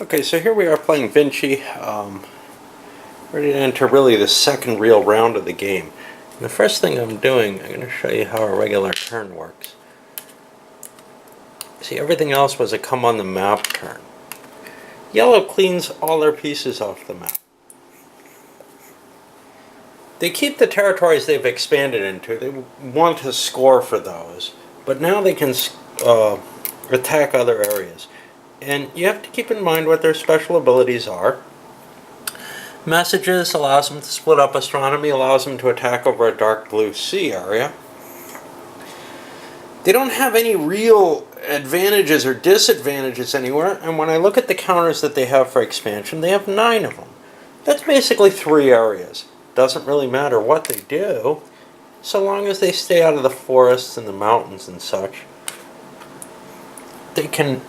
Okay, so here we are playing Vinci, ready to enter really the second real round of the game. And the first thing I'm doing, I'm going to show you how a regular turn works. See, everything else was a come on the map turn. Yellow cleans all their pieces off the map. They keep the territories they've expanded into. They want to score for those, but now they can attack other areas. And you have to keep in mind what their special abilities are. Messages allows them to split up astronomy, allows them to attack over a dark blue sea area. They don't have any real advantages or disadvantages anywhere, and when I look at the counters that they have for expansion, they have 9 of them. That's basically 3 areas. Doesn't really matter what they do, so long as they stay out of the forests and the mountains and such. They can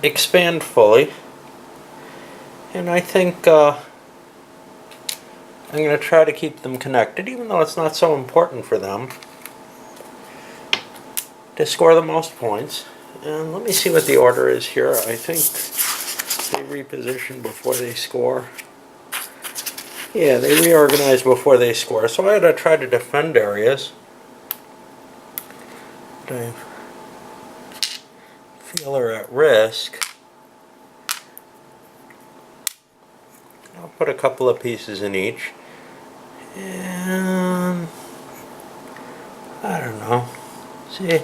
expand fully, and I think I'm going to try to keep them connected, even though it's not so important for them to score the most points. And let me see what the order is here. I think they reposition before they score. Yeah, they reorganize before they score, so I had to try to defend areas. I feel are at risk. I'll put a couple of pieces in each, and I don't know. See,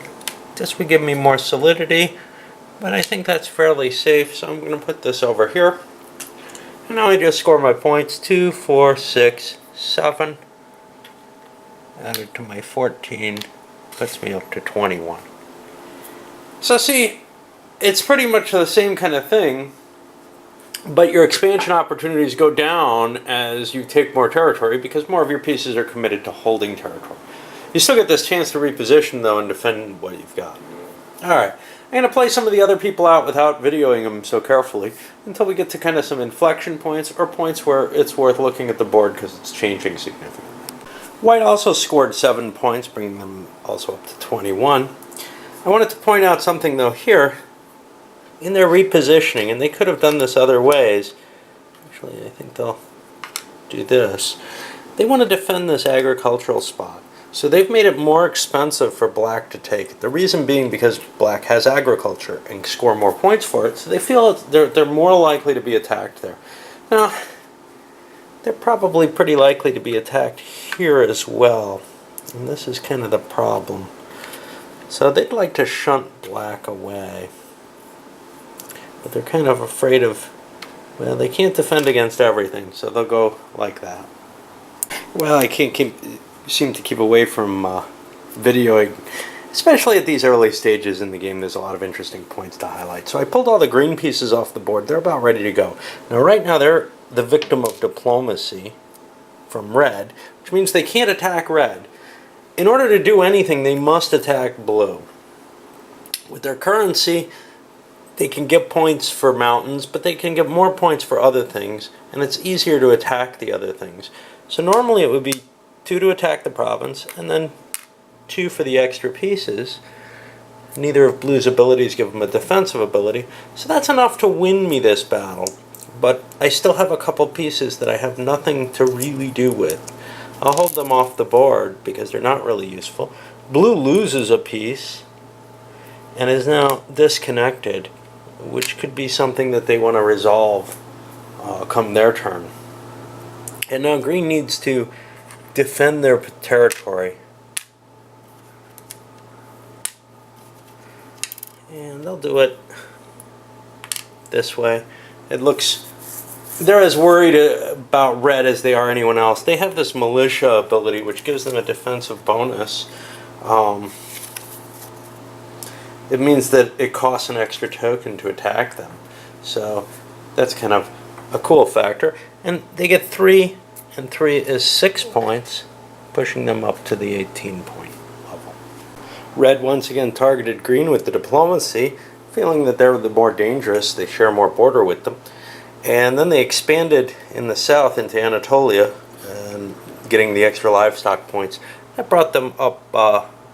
this would give me more solidity, but I think that's fairly safe, so I'm going to put this over here. And now I just score my points: 2, 4, 6, 7. Added to my 14 puts me up to 21. So see, it's pretty much the same kind of thing, but your expansion opportunities go down as you take more territory because more of your pieces are committed to holding territory. You still get this chance to reposition though and defend what you've got. Alright, I'm going to play some of the other people out without videoing them so carefully until we get to kind of some inflection points or points where it's worth looking at the board because it's changing significantly. White also scored 7 points, bringing them also up to 21. I wanted to point out something though here. In their repositioning, and they could have done this other ways. Actually, I think they'll do this. They want to defend this agricultural spot. So they've made it more expensive for black to take it. The reason being because black has agriculture and score more points for it, so they feel they're more likely to be attacked there. Now, they're probably pretty likely to be attacked here as well. And this is kind of the problem. So they'd like to shunt black away. But they're kind of afraid of, well, they can't defend against everything, so they'll go like that. Well, I can't seem to keep away from videoing, especially at these early stages in the game. There's a lot of interesting points to highlight. So I pulled all the green pieces off the board. They're about ready to go. Now, right now, they're the victim of diplomacy from red, which means they can't attack red. In order to do anything, they must attack blue. With their currency, they can get points for mountains, but they can get more points for other things, and it's easier to attack the other things. So normally it would be 2 to attack the province, and then 2 for the extra pieces. Neither of blue's abilities give them a defensive ability, so that's enough to win me this battle. But I still have a couple pieces that I have nothing to really do with. I'll hold them off the board because they're not really useful. Blue loses a piece and is now disconnected, which could be something that they want to resolve come their turn. And now green needs to defend their territory. And they'll do it this way. It looks, they're as worried about red as they are anyone else. They have this militia ability which gives them a defensive bonus. It means that it costs an extra token to attack them. So that's kind of a cool factor. And they get 3, and 3 is 6 points, pushing them up to the 18-point level. Red once again targeted green with the diplomacy, feeling that they're the more dangerous, they share more border with them. And then they expanded in the south into Anatolia, and getting the extra livestock points. That brought them up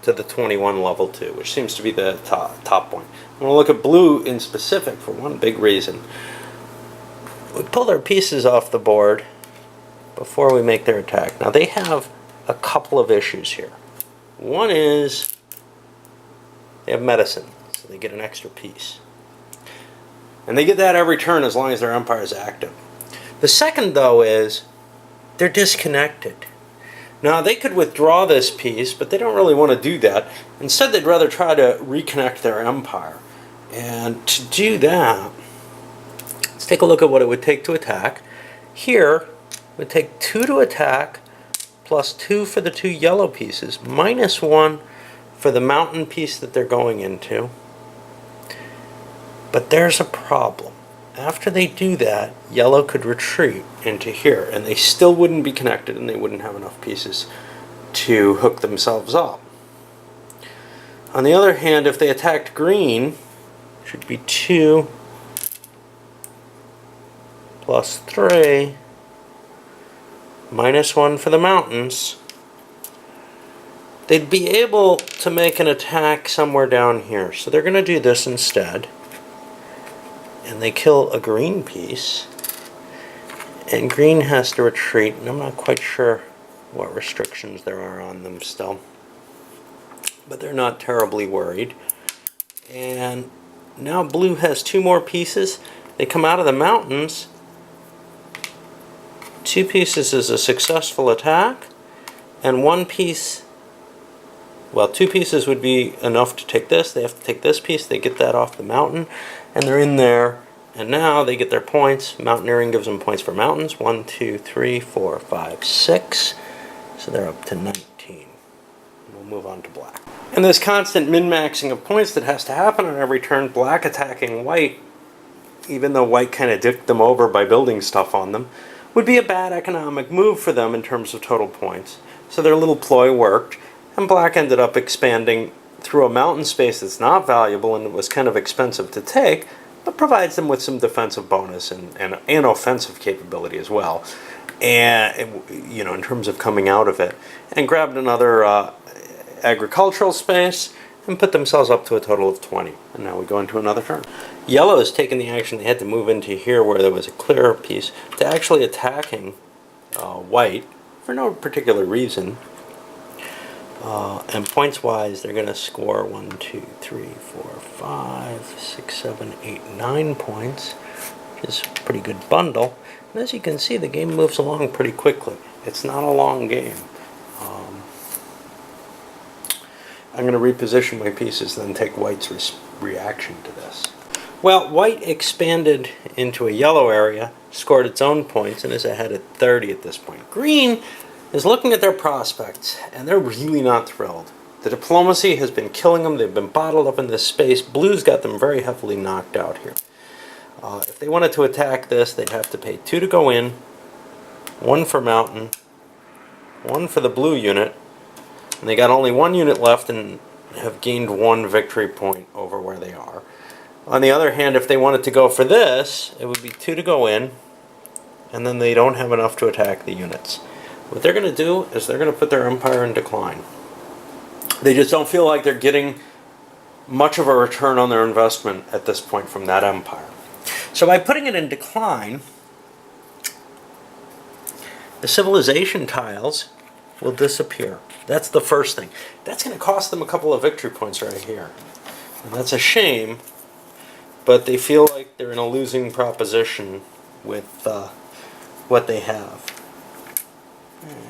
to the 21 level too, which seems to be the top point. I'm going to look at blue in specific for one big reason. we pull their pieces off the board before we make their attack. Now they have a couple of issues here. One is they have medicine, so they get an extra piece. And they get that every turn as long as their umpire is active. The second, though, is they're disconnected. Now, they could withdraw this piece, but they don't really want to do that. Instead, they'd rather try to reconnect their empire. And to do that, let's take a look at what it would take to attack. Here, it would take 2 to attack, plus 2 for the 2 yellow pieces, minus 1 for the mountain piece that they're going into. But there's a problem. After they do that, yellow could retreat into here, and they still wouldn't be connected, and they wouldn't have enough pieces to hook themselves up. On the other hand, if they attacked green, it should be 2 plus 3 minus 1 for the mountains. They'd be able to make an attack somewhere down here. So they're going to do this instead. And they kill a green piece. And green has to retreat. And I'm not quite sure what restrictions there are on them still. But they're not terribly worried. And now blue has 2 more pieces. They come out of the mountains. 2 pieces is a successful attack. And 1 piece... Well, 2 pieces would be enough to take this. They have to take this piece. They get that off the mountain. And they're in there. And now they get their points. Mountaineering gives them points for mountains. 1, 2, 3, 4, 5, 6. So they're up to 19. We'll move on to black. And this constant min-maxing of points that has to happen on every turn, black attacking white, even though white kind of dicked them over by building stuff on them, would be a bad economic move for them in terms of total points. So their little ploy worked. And black ended up expanding through a mountain space that's not valuable and it was kind of expensive to take, but provides them with some defensive bonus and offensive capability as well. And, you know, in terms of coming out of it. And grabbed another agricultural space and put themselves up to a total of 20. And now we go into another turn. Yellow has taken the action. They had to move into here where there was a clearer piece to actually attacking white for no particular reason. And points-wise, they're going to score 1, 2, 3, 4, 5, 6, 7, 8, 9 points, which is a pretty good bundle. And as you can see, the game moves along pretty quickly. It's not a long game. I'm going to reposition my pieces, then take white's reaction to this. Well, white expanded into a yellow area, scored its own points, and is ahead at 30 at this point. Green is looking at their prospects, and they're really not thrilled. The diplomacy has been killing them. They've been bottled up in this space. Blue's got them very heavily knocked out here. If they wanted to attack this, they'd have to pay 2 to go in, 1 for mountain, 1 for the blue unit, and they got only 1 unit left and have gained 1 victory point over where they are. On the other hand, if they wanted to go for this, it would be 2 to go in, and then they don't have enough to attack the units. What they're going to do is they're going to put their empire in decline. They just don't feel like they're getting much of a return on their investment at this point from that empire. So by putting it in decline, the civilization tiles will disappear. That's the first thing. That's going to cost them a couple of victory points right here. And that's a shame, but they feel like they're in a losing proposition with what they have.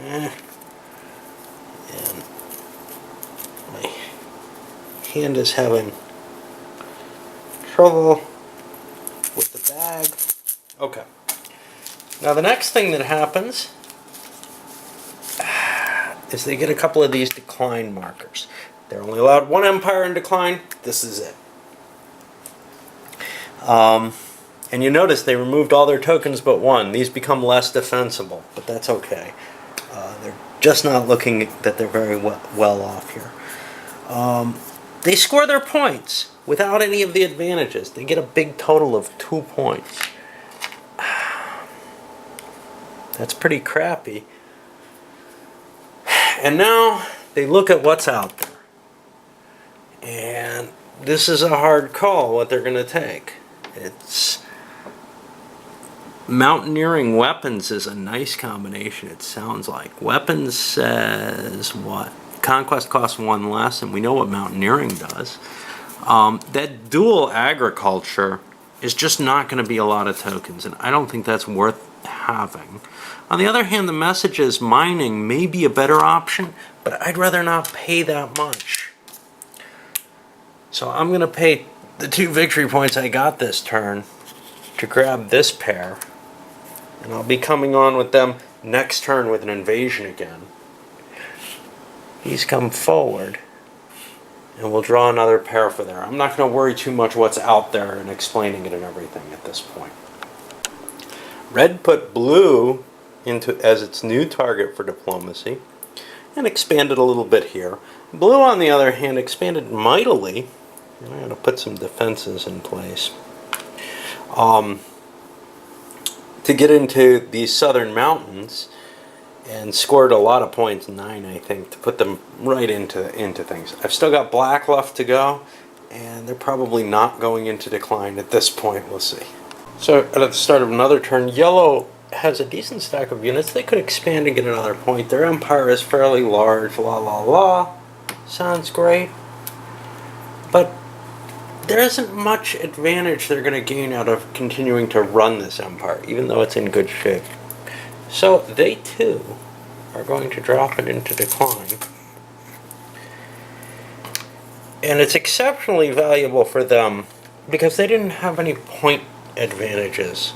And my hand is having trouble with the bag. Okay. Now the next thing that happens is they get a couple of these decline markers. They're only allowed 1 empire in decline. This is it. And you notice they removed all their tokens but 1. These become less defensible, but that's okay. They're just not looking that they're very well off here. They score their points without any of the advantages. They get a big total of 2 points. That's pretty crappy. And now they look at what's out there. And this is a hard call what they're going to take. Mountaineering weapons is a nice combination, it sounds like. Weapons says what? Conquest costs 1 less, and we know what mountaineering does. That dual agriculture is just not going to be a lot of tokens, and I don't think that's worth having. On the other hand, the message is mining may be a better option, but I'd rather not pay that much. So I'm going to pay the 2 victory points I got this turn to grab this pair, and I'll be coming on with them next turn with an invasion again. He's come forward, and we'll draw another pair for there. I'm not going to worry too much what's out there and explaining it and everything at this point. Red put blue into as its new target for diplomacy and expanded a little bit here. Blue, on the other hand, expanded mightily. And I'm going to put some defenses in place to get into these southern mountains, and scored a lot of points, 9 I think, to put them right into things. I've still got black left to go, and they're probably not going into decline at this point. We'll see. So at the start of another turn, yellow has a decent stack of units. They could expand and get another point. Their empire is fairly large. La la la. Sounds great. But there isn't much advantage they're going to gain out of continuing to run this empire, even though it's in good shape. So they too are going to drop it into decline. And it's exceptionally valuable for them because they didn't have any point advantages.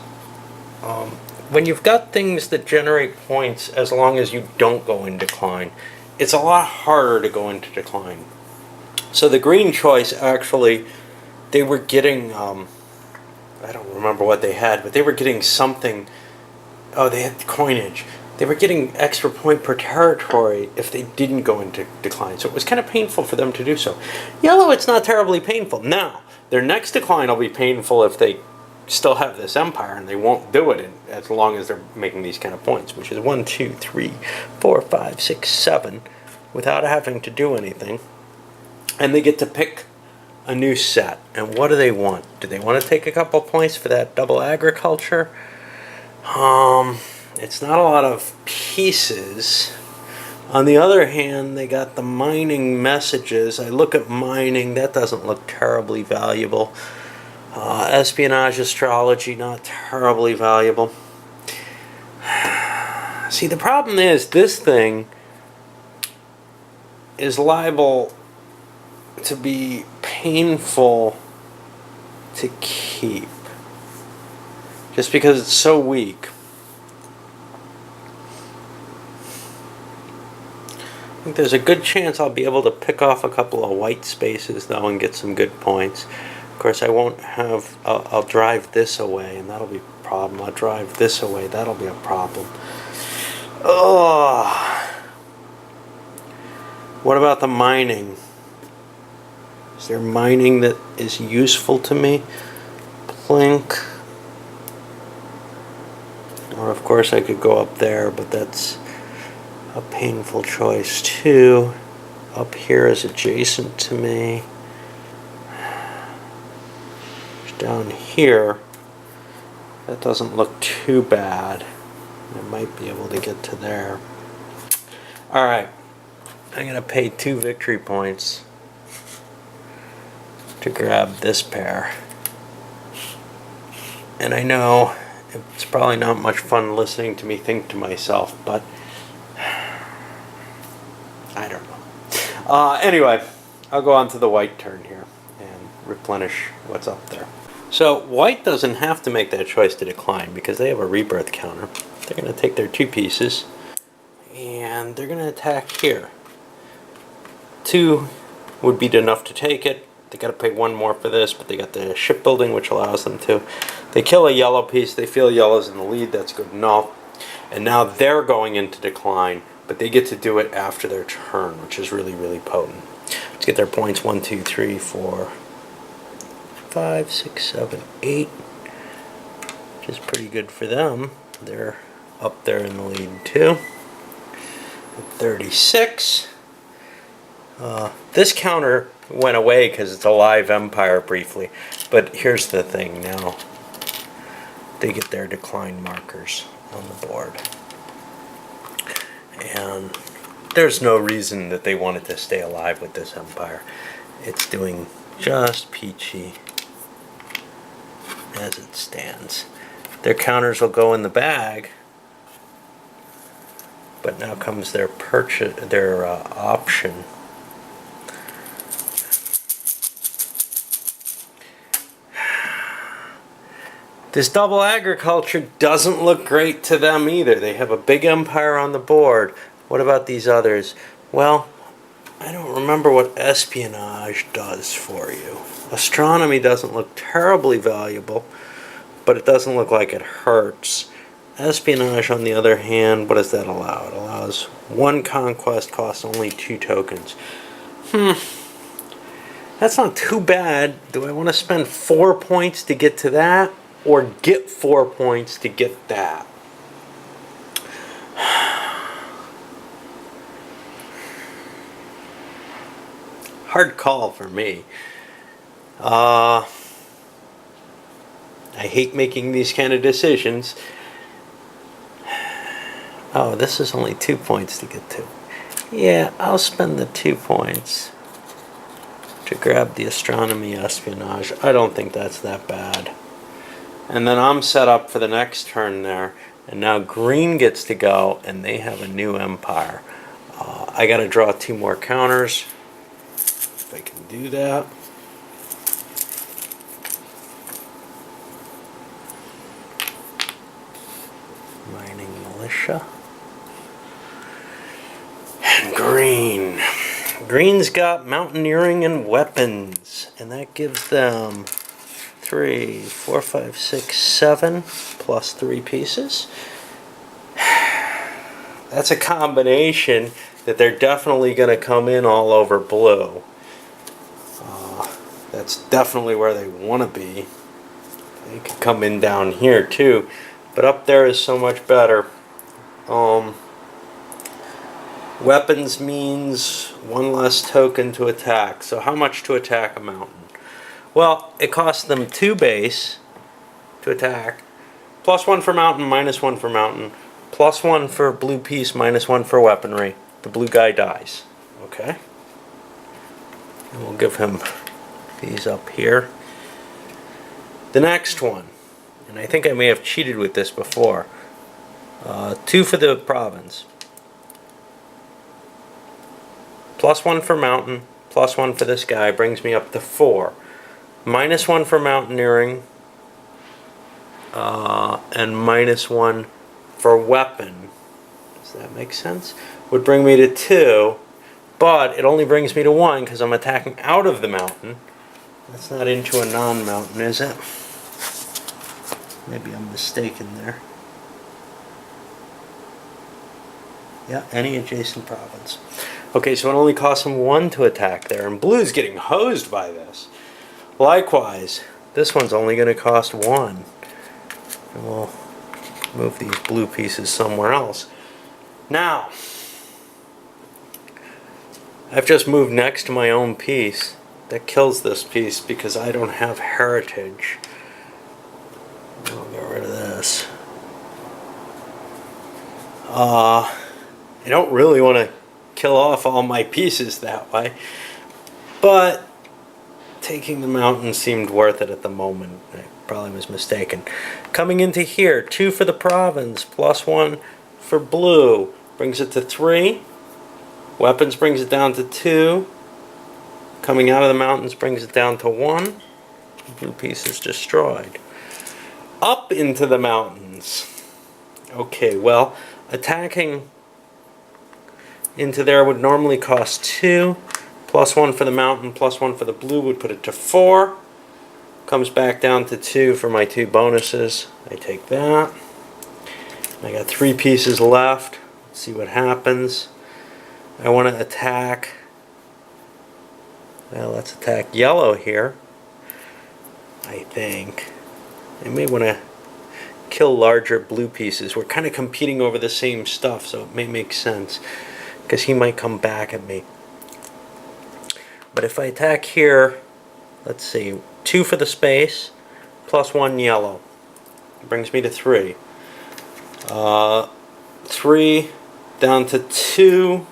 When you've got things that generate points as long as you don't go in decline, it's a lot harder to go into decline. So the green choice, actually, they were getting, I don't remember what they had, but they were getting something. Oh, they had coinage. They were getting extra point per territory if they didn't go into decline. So it was kind of painful for them to do so. Yellow, it's not terribly painful. Now, their next decline will be painful if they still have this empire, and they won't do it as long as they're making these kind of points, which is 1, 2, 3, 4, 5, 6, 7, without having to do anything. And they get to pick a new set. And what do they want? Do they want to take a couple points for that double agriculture? It's not a lot of pieces. On the other hand, they got the mining messages. I look at mining, that doesn't look terribly valuable. Espionage astrology, not terribly valuable. See, the problem is this thing is liable to be painful to keep. Just because it's so weak. I think there's a good chance I'll be able to pick off a couple of white spaces though and get some good points. Of course, I won't have, I'll drive this away and that'll be a problem. I'll drive this away, that'll be a problem. Oh. What about the mining? Is there mining that is useful to me? Plink. Or of course I could go up there, but that's a painful choice too. Up here is adjacent to me. Down here, that doesn't look too bad. I might be able to get to there. Alright, I'm going to pay 2 victory points to grab this pair. And I know it's probably not much fun listening to me think to myself, but I don't know. Anyway, I'll go on to the white turn here and replenish what's up there. So white doesn't have to make that choice to decline because they have a rebirth counter. They're going to take their 2 pieces and they're going to attack here. 2 would be enough to take it. They got to pay 1 more for this, but they got the shipbuilding, which allows them to. They kill a yellow piece. They feel yellow's in the lead. That's good enough. And now they're going into decline, but they get to do it after their turn, which is really, really potent. Let's get their points. 1, 2, 3, 4, 5, 6, 7, 8. Which is pretty good for them. They're up there in the lead too. 36. This counter went away because it's a live empire briefly. But here's the thing now. they get their decline markers on the board. And there's no reason that they wanted to stay alive with this empire. It's doing just peachy as it stands. Their counters will go in the bag, but now comes their option. This double agriculture doesn't look great to them either. They have a big empire on the board. What about these others? Well, I don't remember what espionage does for you. Astronomy doesn't look terribly valuable, but it doesn't look like it hurts. Espionage, on the other hand, what does that allow? It allows 1 conquest, costs only 2 tokens. That's not too bad. Do I want to spend 4 points to get to that? Or get 4 points to get that? Hard call for me. I hate making these kind of decisions. Oh, this is only 2 points to get to. Yeah, I'll spend the 2 points to grab the astronomy espionage. I don't think that's that bad. And then I'm set up for the next turn there. And now green gets to go, and they have a new empire. I got to draw 2 more counters. If I can do that. Mining militia. And green. Green's got mountaineering and weapons. And that gives them 3, 4, 5, 6, 7 plus 3 pieces. That's a combination that they're definitely going to come in all over blue. That's definitely where they want to be. They could come in down here too, but up there is so much better. Weapons means 1 less token to attack. So how much to attack a mountain? Well, it costs them 2 base to attack, +1 for mountain, -1 for mountain, +1 for blue piece, -1 for weaponry. The blue guy dies. Okay? And we'll give him these up here. The next one, and I think I may have cheated with this before, 2 for the province, +1 for mountain, +1 for this guy, brings me up to 4. -1 for mountaineering, and -1 for weapon. Does that make sense? Would bring me to 2, but it only brings me to 1 because I'm attacking out of the mountain. That's not into a non-mountain, is it? Maybe I'm mistaken there. Yeah, any adjacent province. Okay, so it only costs him 1 to attack there, and blue's getting hosed by this. Likewise, this one's only going to cost 1. And we'll move these blue pieces somewhere else. Now, I've just moved next to my own piece. That kills this piece because I don't have heritage. I'll get rid of this. I don't really want to kill off all my pieces that way, but taking the mountain seemed worth it at the moment. I probably was mistaken. Coming into here, 2 for the province, +1 for blue, brings it to 3. Weapons brings it down to 2. Coming out of the mountains brings it down to 1. Blue piece is destroyed. Up into the mountains. Okay, well, attacking into there would normally cost 2. +1 for the mountain, +1 for the blue would put it to 4. Comes back down to 2 for my 2 bonuses. I take that. I got 3 pieces left. Let's see what happens. I want to attack. Well, let's attack yellow here. I think. I may want to kill larger blue pieces. We're kind of competing over the same stuff, so it may make sense. Because he might come back at me. But if I attack here, let's see, 2 for the space, +1 yellow. brings me to 3. 3 down to 2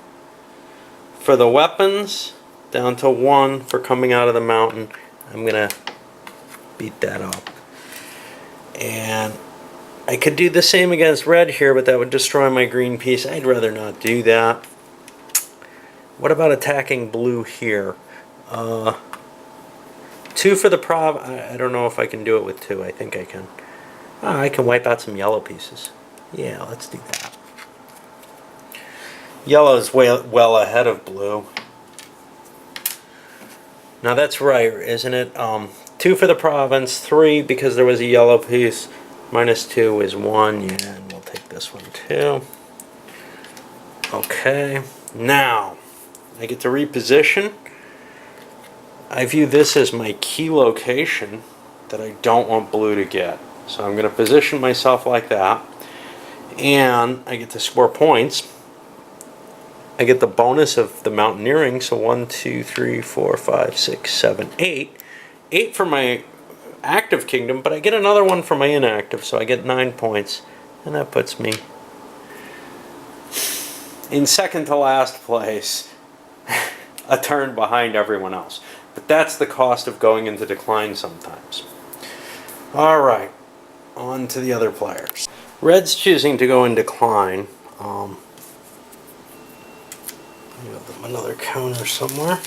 for the weapons, down to 1 for coming out of the mountain. I'm gonna beat that up. And I could do the same against red here, but that would destroy my green piece. I'd rather not do that. What about attacking blue here? 2 for the prov. I don't know if I can do it with 2. I think I can. I can wipe out some yellow pieces. Yeah, let's do that. Yellow is well ahead of blue. Now that's right, isn't it? 2 for the province, 3 because there was a yellow piece. -2 is 1, yeah, and we'll take this one too. Okay, now I get to reposition. I view this as my key location that I don't want blue to get. So I'm going to position myself like that, and I get to score points. I get the bonus of the mountaineering, so 1, 2, 3, 4, 5, 6, 7, 8. 8 for my active kingdom, but I get another one for my inactive, so I get 9 points, and that puts me in second to last place, a turn behind everyone else. But that's the cost of going into decline sometimes. Alright, on to the other players. Red's choosing to go in decline. Give them another counter somewhere.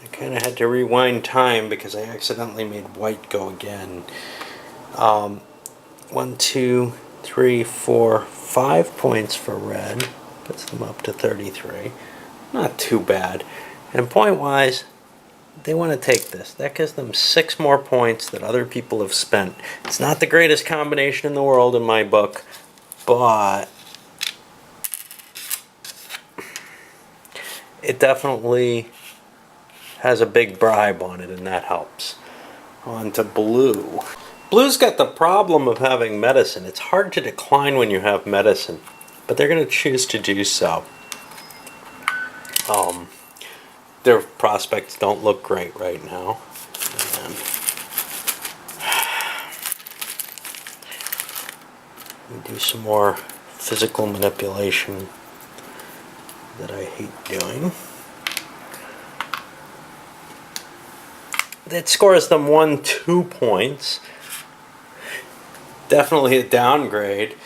I kind of had to rewind time because I accidentally made white go again. 1, 2, 3, 4, 5 points for red. Puts them up to 33. Not too bad. And point-wise, they want to take this. That gives them 6 more points that other people have spent. It's not the greatest combination in the world in my book, but it definitely has a big bribe on it, and that helps. On to blue. Blue's got the problem of having medicine. It's hard to decline when you have medicine, but they're going to choose to do so. Their prospects don't look great right now. And we do some more physical manipulation that I hate doing. That scores them 1, 2 points. Definitely a downgrade,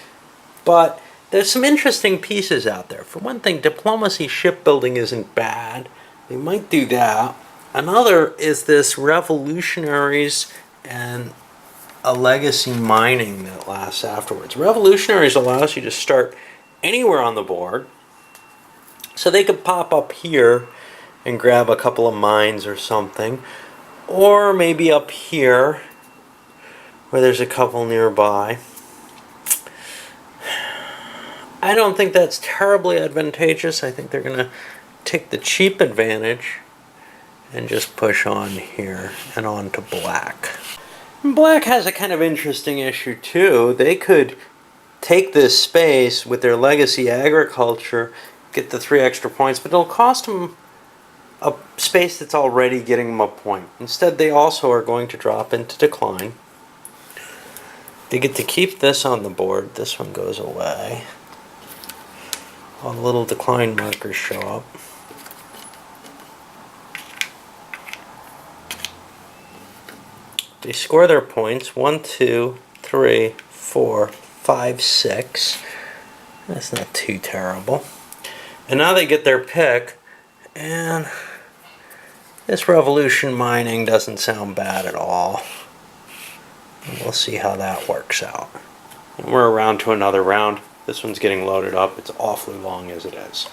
but there's some interesting pieces out there. For one thing, diplomacy shipbuilding isn't bad. They might do that. Another is this revolutionaries and a legacy mining that lasts afterwards. Revolutionaries allows you to start anywhere on the board, so they could pop up here and grab a couple of mines or something, or maybe up here where there's a couple nearby. I don't think that's terribly advantageous. I think they're going to take the cheap advantage and just push on here and on to black. Black has a kind of interesting issue too. They could take this space with their legacy agriculture, get the 3 extra points, but it'll cost them a space that's already getting them a point. Instead, they also are going to drop into decline. They get to keep this on the board. This one goes away. All the little decline markers show up. They score their points. 1, 2, 3, 4, 5, 6. That's not too terrible. And now they get their pick, and this revolution mining doesn't sound bad at all. And we'll see how that works out. And we're around to another round. This one's getting loaded up. It's awfully long as it is.